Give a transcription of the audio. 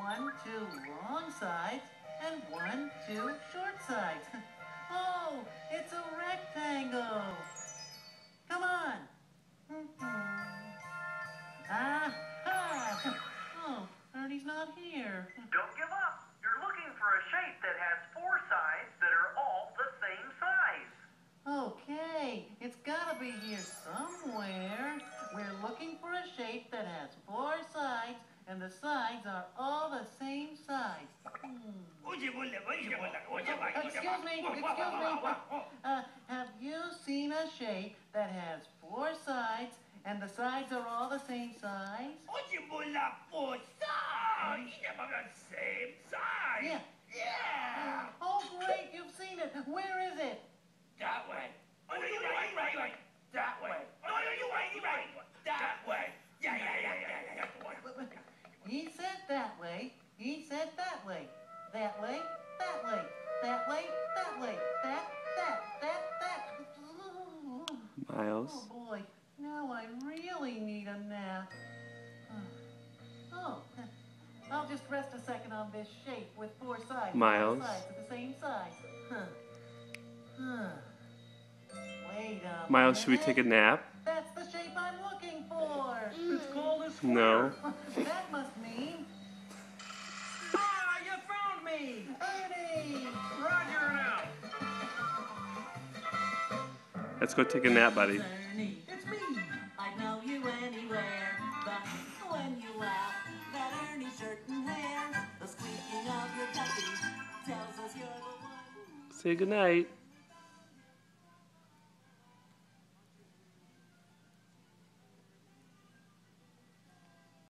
1, 2 long sides and 1, 2 short sides. Oh, it's a rectangle. Come on. Aha! Oh, Ernie's not here. Don't give up. You're looking for a shape that has 4 sides that are all the same size. Okay, it's gotta be here somewhere. We're looking for a shape that has 4 sides, and the sides are all the same size. Excuse me. Have you seen a shape that has 4 sides, and the sides are all the same size? Same size. Yeah. Yeah. Oh, great, you've seen it. Where is it? That way. Oh, you're right. That way. Oh, you're right. That way. Yeah. He said that way. He said that way. That way. That way. That way. That way. That. Miles. Oh boy, now I really need a nap. Oh, I'll just rest a second on this shape with 4 sides. Miles. 4 sides are the same size. Wait a Miles, should we minute. take a nap? That's the shape I'm looking for. It's called a square. No. That must mean Ah, you found me. Ernie. Roger now. Let's go take a nap, buddy. Ernie. It's me. I'd know you anywhere, but when you laugh, that Ernie shirt and hair, the squeaking of your puppy tells us you're the one. Say goodnight.